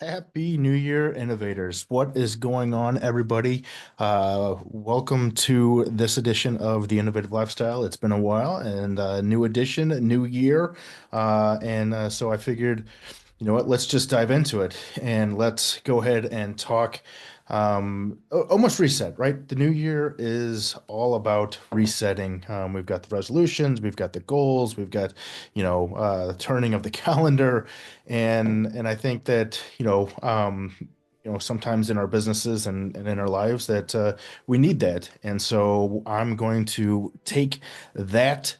Happy New Year, innovators. What is going on, everybody? Welcome to this edition of the Innovative Lifestyle. It's been a while, and new edition, new year. So I figured, you know what, let's just dive into it and let's go ahead and talk almost reset, right? The new year is all about resetting. We've got the resolutions, we've got the goals, we've got, the turning of the calendar. And I think that, sometimes in our businesses and in our lives that we need that. And so I'm going to that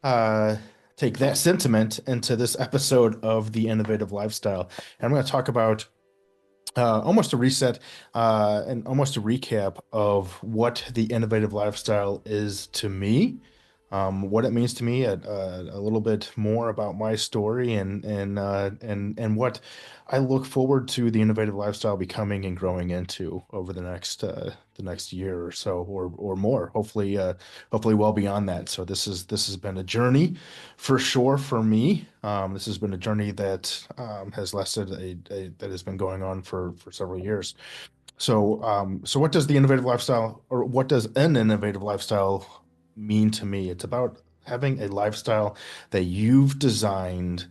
uh, take that sentiment into this episode of the Innovative Lifestyle. And I'm going to talk about almost a reset and almost a recap of what the innovative lifestyle is to me, what it means to me, a little bit more about my story and what I look forward to the innovative lifestyle becoming and growing into over the next year or so or more. Hopefully well beyond that. So this has been a journey for sure for me. This has been a journey that has lasted that has been going on for several years. So what does the innovative lifestyle, or what does an innovative lifestyle mean to me? It's about having a lifestyle that you've designed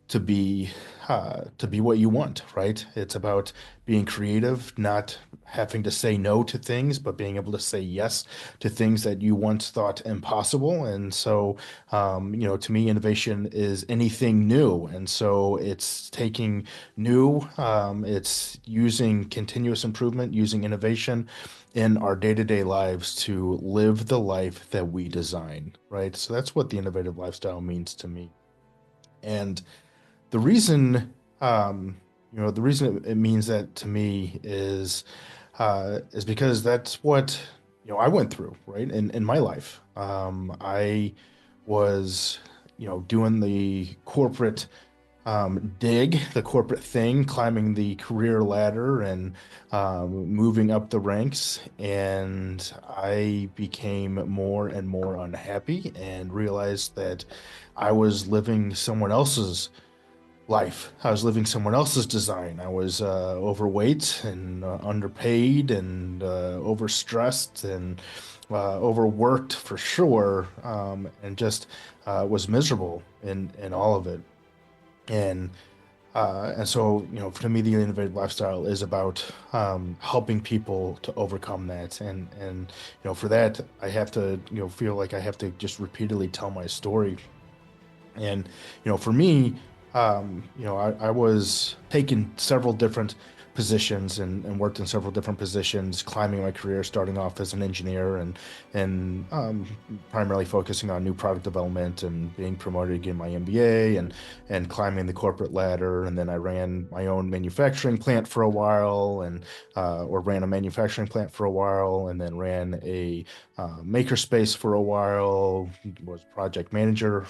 to be what you want, right? It's about being creative, not having to say no to things, but being able to say yes to things that you once thought impossible. And so, to me, innovation is anything new. And so it's taking new, it's using continuous improvement, using innovation in our day-to-day lives to live the life that we design, right? So that's what the innovative lifestyle means to me. And the reason, the reason it means that to me is because that's what, I went through, right? In my life. I was, doing the corporate the corporate thing, climbing the career ladder and moving up the ranks. And I became more and more unhappy and realized that I was living someone else's life. I was living someone else's design. I was overweight and underpaid and overstressed and overworked for sure, and just was miserable in all of it. And so, for me, the innovative lifestyle is about helping people to overcome that. For that, I have to, feel like I have to just repeatedly tell my story. And, for me, I was taking several different positions and worked in several different positions, climbing my career, starting off as an engineer and primarily focusing on new product development and being promoted to get my MBA and climbing the corporate ladder. And then I ran my own manufacturing plant for a while or ran a manufacturing plant for a while and then ran a makerspace for a while, was project manager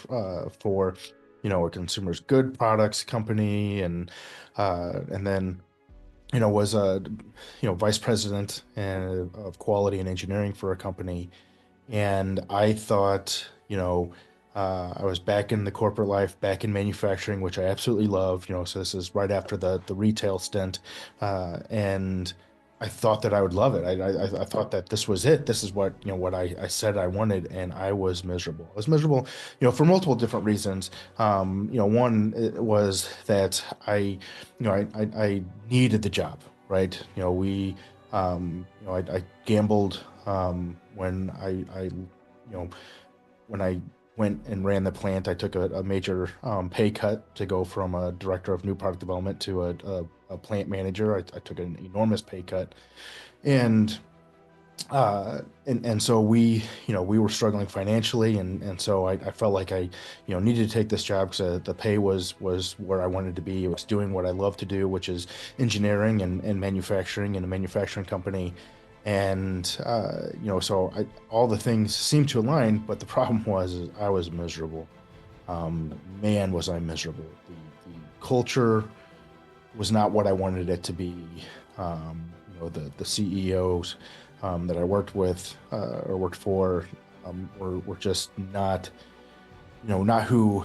for a consumer's good products company, and then was a vice president of quality and engineering for a company. And I thought, I was back in the corporate life, back in manufacturing, which I absolutely love. So this is right after the retail stint, and I thought that I would love it. I thought that this was it. This is what what I said I wanted, and I was miserable. I was miserable, for multiple different reasons. One was that I needed the job, right? I gambled when when I went and ran the plant. I took a major pay cut to go from a director of new product development to a plant manager. I took an enormous pay cut, and so we were struggling financially, and so I felt like I needed to take this job because the pay was where I wanted to be. It was doing what I love to do, which is engineering and manufacturing in a manufacturing company. And so all the things seemed to align, but the problem was is I was miserable. Man, was I miserable. The culture was not what I wanted it to be. The CEOs that I worked with or worked for were just not, not who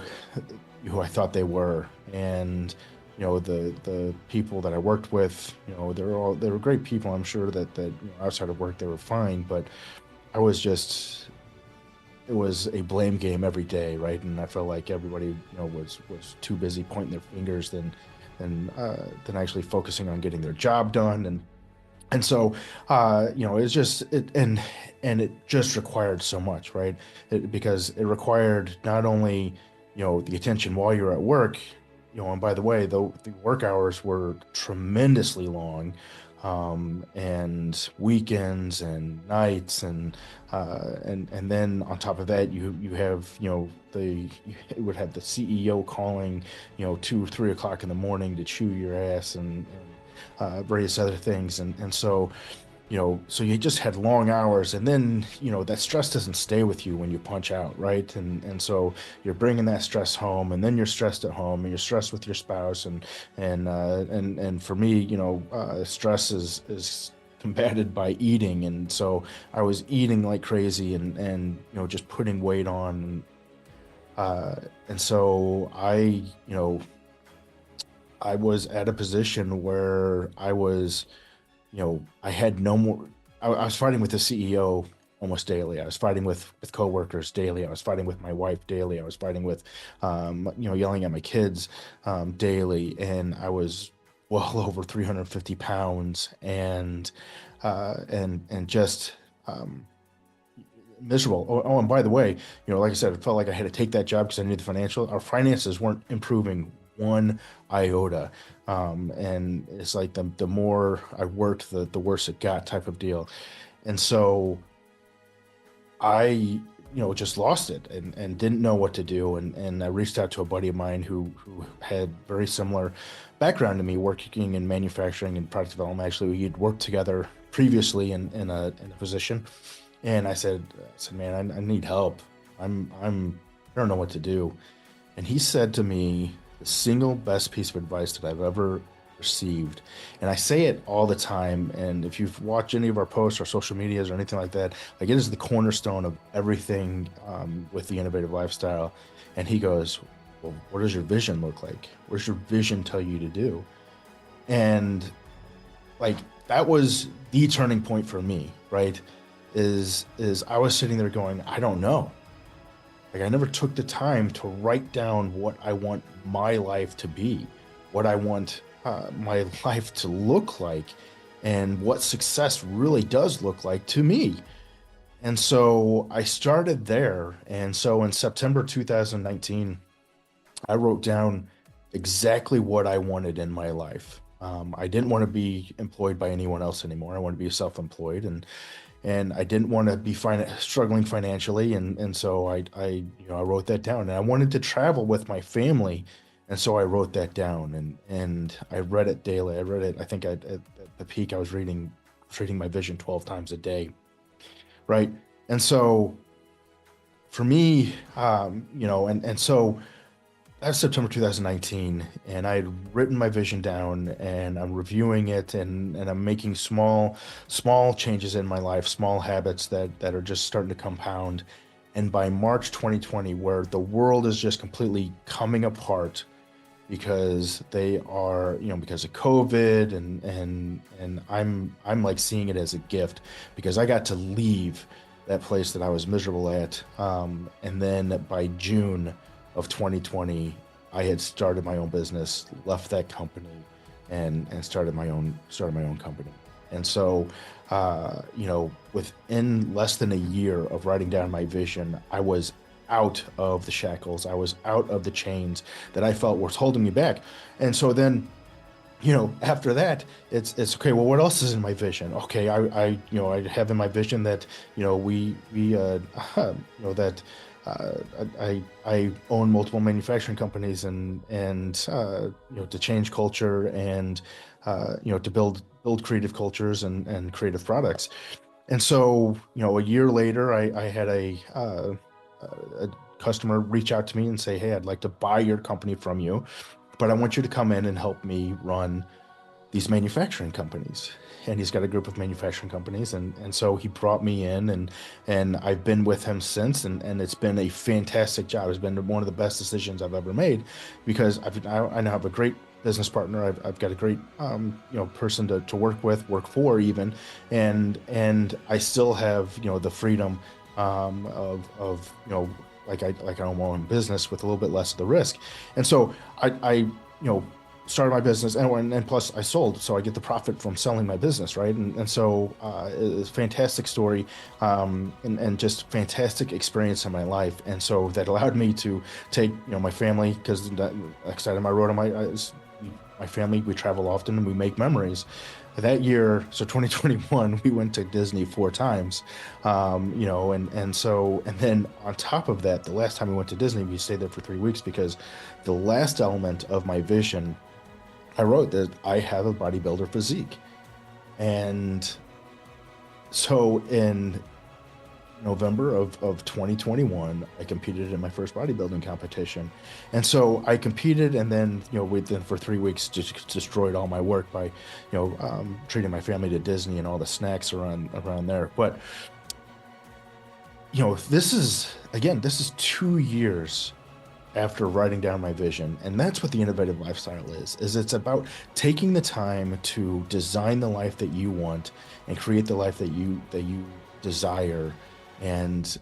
I thought they were. And the people that I worked with, they were great people. I'm sure that outside of work they were fine, but I was just it was a blame game every day, right? And I felt like everybody, was too busy pointing their fingers than actually focusing on getting their job done. And so, it's just and it just required so much, right? Because it required not only, the attention while you're at work, and by the way, the work hours were tremendously long, and weekends and nights and then on top of that, you have, it would have the CEO calling, 2 or 3 o'clock in the morning to chew your ass and various other things. And so, so you just had long hours, and then, that stress doesn't stay with you when you punch out, right? And so you're bringing that stress home, and then you're stressed at home, and you're stressed with your spouse, and for me, stress is combated by eating, and so I was eating like crazy, and just putting weight on, and so I was at a position where I had no more. I was fighting with the CEO almost daily. I was fighting with coworkers daily. I was fighting with my wife daily. I was fighting with, yelling at my kids daily, and I was well over 350 pounds, and just miserable. And by the way, like I said, it felt like I had to take that job because I knew our finances weren't improving one iota. And it's like the more I worked, the worse it got, type of deal. And so I, just lost it and didn't know what to do. And I reached out to a buddy of mine who had very similar background to me, working in manufacturing and product development. Actually, we had worked together previously in a position. And I said, man, I need help. I don't know what to do. And he said to me, the single best piece of advice that I've ever received. And I say it all the time. And if you've watched any of our posts or social medias or anything like that, like, it is the cornerstone of everything with the innovative lifestyle. And he goes, well, what does your vision look like? What does your vision tell you to do? And like, that was the turning point for me, right? Is I was sitting there going, I don't know. Like, I never took the time to write down what I want my life to be, what I want my life to look like, and what success really does look like to me. And so I started there. And so in September 2019, I wrote down exactly what I wanted in my life. I didn't want to be employed by anyone else anymore. I wanted to be self-employed, and I didn't want to be struggling financially, and so I wrote that down, and I wanted to travel with my family, and so I wrote that down, and I read it daily. I read it. I think at the peak, I was reading my vision 12 times a day, right? And so for me, and so that's September 2019, and I had written my vision down, and I'm reviewing it, and I'm making small changes in my life, small habits that are just starting to compound. And by March 2020, where the world is just completely coming apart because they are, because of COVID, and I'm like seeing it as a gift because I got to leave that place that I was miserable at. And then by June of 2020, I had started my own business, left that company, and started my own company. And so, within less than a year of writing down my vision, I was out of the shackles. I was out of the chains that I felt were holding me back. And so then, after that, it's okay. Well, what else is in my vision? Okay, I have in my vision that, that I own multiple manufacturing companies, and to change culture, and to build creative cultures and creative products. And so, a year later, I had a customer reach out to me and say, hey, I'd like to buy your company from you, but I want you to come in and help me run these manufacturing companies. And he's got a group of manufacturing companies, and so he brought me in, and I've been with him since, and it's been a fantastic job. It's been one of the best decisions I've ever made, because I now have a great business partner. I've got a great person to work with, work for even, and I still have the freedom of like I own my own business with a little bit less of the risk. And so I started my business, and plus I sold, so I get the profit from selling my business, right? And so it's a fantastic story, and just fantastic experience in my life. And so that allowed me to take my family, because next item I wrote on my family, we travel often and we make memories. That year, so 2021, we went to Disney 4 times, and then on top of that, the last time we went to Disney, we stayed there for 3 weeks because the last element of my vision, I wrote that I have a bodybuilder physique. And so in November of 2021, I competed in my first bodybuilding competition. And so I competed, and then, within for 3 weeks, just destroyed all my work by, treating my family to Disney and all the snacks around there. But, this is 2 years after writing down my vision, and that's what the innovative lifestyle is it's about taking the time to design the life that you want and create the life that you desire, and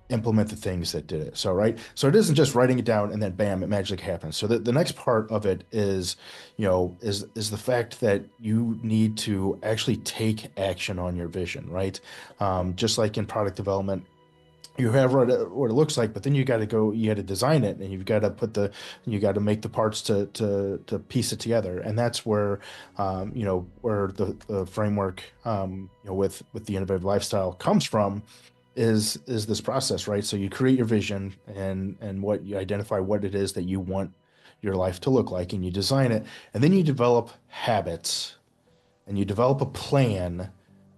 implement the things that did it. So right, so it isn't just writing it down and then bam, it magically happens. So the next part of it is the fact that you need to actually take action on your vision, right? Just like in product development, you have what it looks like, but then you got to design it, and you got to make the parts to piece it together. And that's where, where the framework, with the innovative lifestyle comes from, is this process, right? So you create your vision, and what you identify what it is that you want your life to look like, and you design it, and then you develop habits, and you develop a plan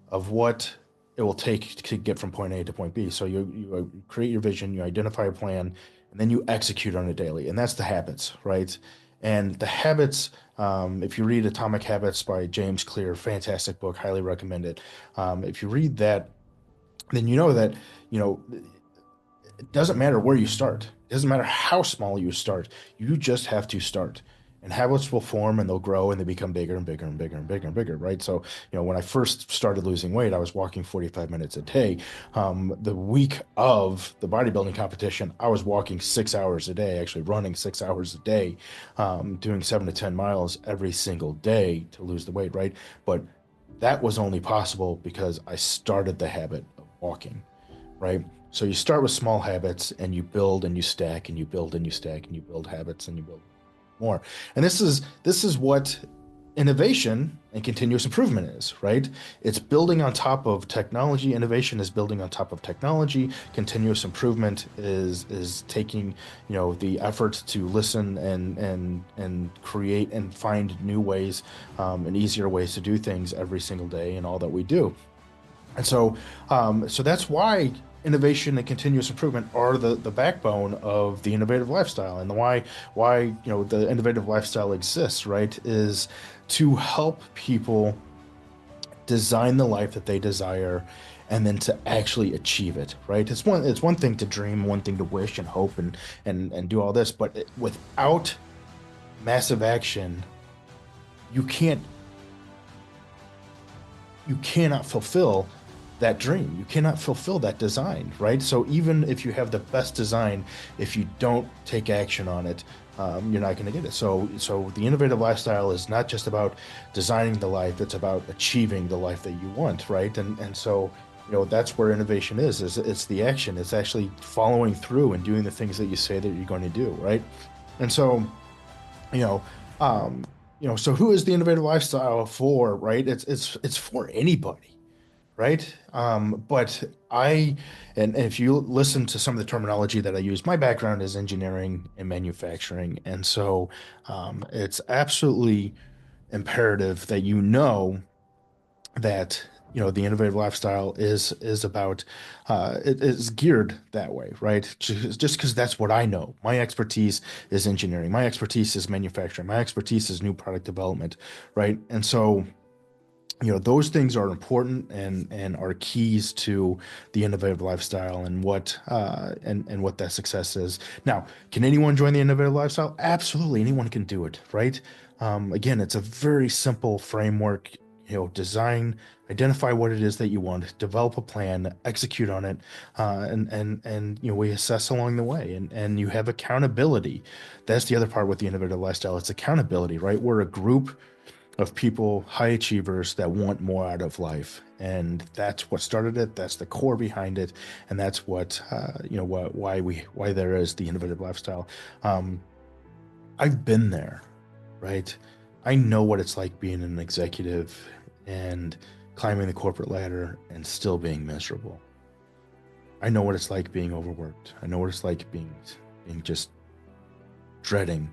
of what it will take to get from point A to point B. So you create your vision, you identify a plan, and then you execute on it daily. And that's the habits, right? And the habits, if you read Atomic Habits by James Clear, fantastic book, highly recommend it. If you read that, then you know that, you know, it doesn't matter where you start. It doesn't matter how small you start. You just have to start. And habits will form, and they'll grow, and they become bigger and bigger and bigger and bigger and bigger, right? So, when I first started losing weight, I was walking 45 minutes a day. The week of the bodybuilding competition, I was walking 6 hours a day, actually running 6 hours a day, doing 7 to 10 miles every single day to lose the weight, right? But that was only possible because I started the habit of walking, right? So you start with small habits, and you build and you stack, and you build and you stack, and you build habits, and you build more. And this is what innovation and continuous improvement is, right? It's building on top of technology. Innovation is building on top of technology. Continuous improvement is taking, the effort to listen and create and find new ways, and easier ways to do things every single day in all that we do. And so that's why innovation and continuous improvement are the backbone of the innovative lifestyle, and why the innovative lifestyle exists, right? Is to help people design the life that they desire, and then to actually achieve it, right? It's one thing to dream, one thing to wish and hope and do all this, but without massive action, you can't you cannot fulfill that dream. You cannot fulfill that design, right? So even if you have the best design, if you don't take action on it, you're not going to get it. So the innovative lifestyle is not just about designing the life; it's about achieving the life that you want, right? And so that's where innovation is it's the action. It's actually following through and doing the things that you say that you're going to do, right? And so you know, so who is the innovative lifestyle for, right? It's for anybody, right? But and if you listen to some of the terminology that I use, my background is engineering and manufacturing, and so it's absolutely imperative that that the innovative lifestyle is about it is geared that way, right? Just because that's what I know. My expertise is engineering, my expertise is manufacturing, my expertise is new product development, right? And so those things are important and are keys to the innovative lifestyle, and what that success is. Now, can anyone join the innovative lifestyle? Absolutely, anyone can do it, right? Again, it's a very simple framework. Design, identify what it is that you want, develop a plan, execute on it, and we assess along the way, and you have accountability. That's the other part with the innovative lifestyle. It's accountability, right? We're a group of people, high achievers that want more out of life, and that's what started it. That's the core behind it, and that's what why there is the innovative lifestyle. Um, I've been there, right? I know what it's like being an executive and climbing the corporate ladder and still being miserable. I know what it's like being overworked. I know what it's like being just dreading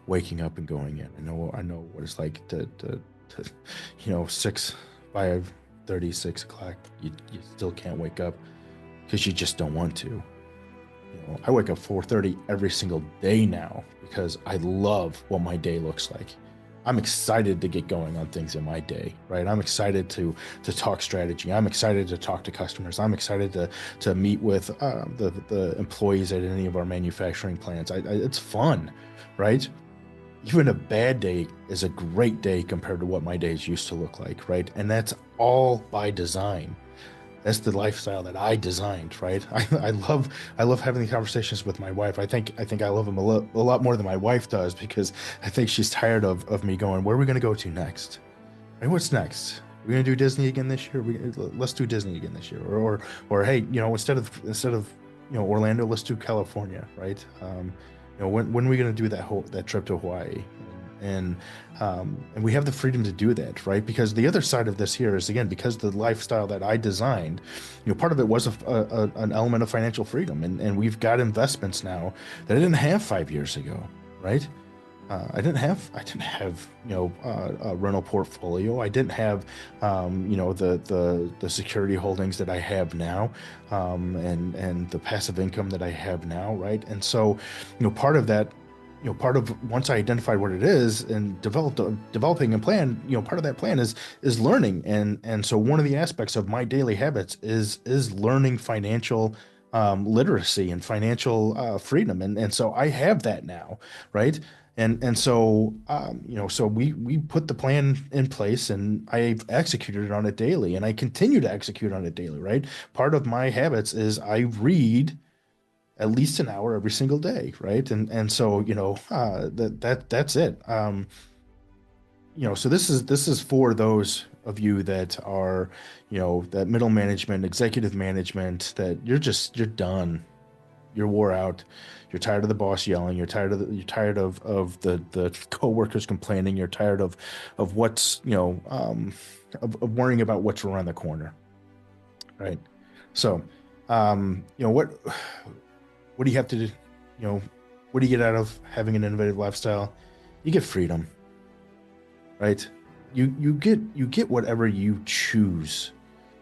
waking up and going in. I know what it's like to 6 5:30 6 o'clock. You still can't wake up because you just don't want to. I wake up 4:30 every single day now because I love what my day looks like. I'm excited to get going on things in my day, right? I'm excited to talk strategy. I'm excited to talk to customers. I'm excited to meet with the employees at any of our manufacturing plants. It's fun, right? Even a bad day is a great day compared to what my days used to look like, right? And that's all by design. That's the lifestyle that I designed, right? I love having the conversations with my wife. I think I love them a lot more than my wife does, because I think she's tired of me going, where are we going to go to next? Right? What's next? We're going to do Disney again this year. Let's do Disney again this year. Or hey, instead of Orlando, let's do California, right? When are we going to do that trip to Hawaii? and and we have the freedom to do that, right? Because the other side of this here is, again, because the lifestyle that I designed, part of it was an element of financial freedom, and we've got investments now that I didn't have 5 years ago, right? I didn't have a rental portfolio. I didn't have the security holdings that I have now, and the passive income that I have now, right? And so, part of that, part of, once I identified what it is and developing a plan, part of that plan is learning, and so one of the aspects of my daily habits is learning financial literacy and financial freedom, and so I have that now, right? And so so we put the plan in place, and I've executed on it daily, and I continue to execute on it daily, right? Part of my habits is I read at least an hour every single day, right? And so that's it. So this is for those of you that are, that middle management, executive management, that you're done, you're wore out, you're tired of the boss yelling, you're tired of the coworkers complaining, you're tired of what's of worrying about what's around the corner, right? So what do you have to do? What do you get out of having an innovative lifestyle? You get freedom, right? You get whatever you choose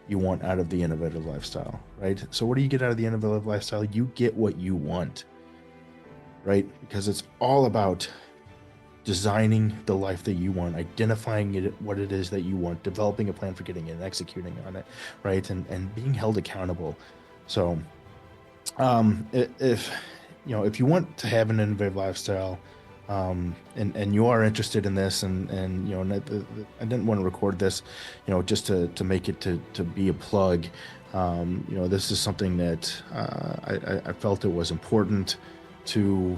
you want out of the innovative lifestyle, right? So what do you get out of the innovative lifestyle? You get what you want, right? Because it's all about designing the life that you want, identifying what it is that you want, developing a plan for getting it, and executing on it, right? And being held accountable. So if you want to have an innovative lifestyle, and you are interested in this, and I didn't want to record this, just to make it to be a plug. This is something that I felt it was important to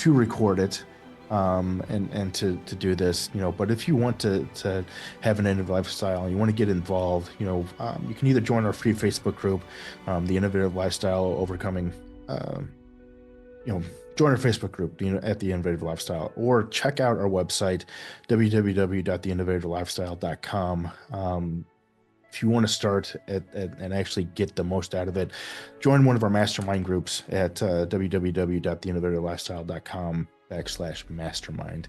record it, and to do this, but if you want to have an innovative lifestyle, you want to get involved, you can either join our free Facebook group, the Innovative Lifestyle Overcoming, join our Facebook group, at the Innovative Lifestyle, or check out our website, www.theinnovativelifestyle.com. If you want to start and actually get the most out of it, join one of our mastermind groups at www.theinnovativelifestyle.com/mastermind.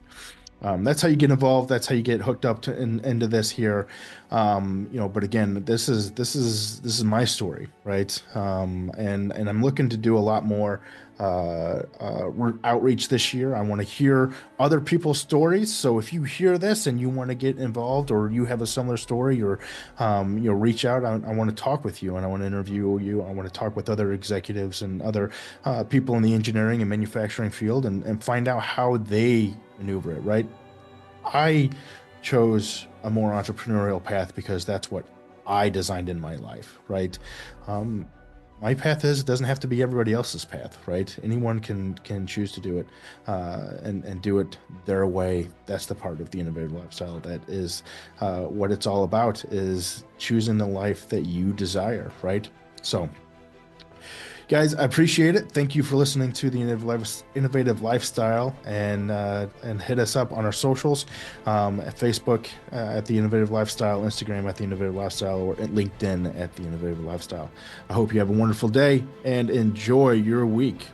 That's how you get involved. That's how you get hooked up into this here. But again, this is my story, right? And I'm looking to do a lot more outreach this year. I want to hear other people's stories. So if you hear this and you want to get involved, or you have a similar story, or reach out. I want to talk with you, and I want to interview you. I want to talk with other executives and other people in the engineering and manufacturing field, and find out how they maneuver it, right? I chose a more entrepreneurial path because that's what I designed in my life, right? Um, my path doesn't have to be everybody else's path, right? Anyone can choose to do it, and do it their way. That's the part of the innovative lifestyle that is what it's all about, is choosing the life that you desire, right? So, guys, I appreciate it. Thank you for listening to the Innovative Lifestyle, and hit us up on our socials, at Facebook at the Innovative Lifestyle, Instagram at the Innovative Lifestyle, or at LinkedIn at the Innovative Lifestyle. I hope you have a wonderful day and enjoy your week.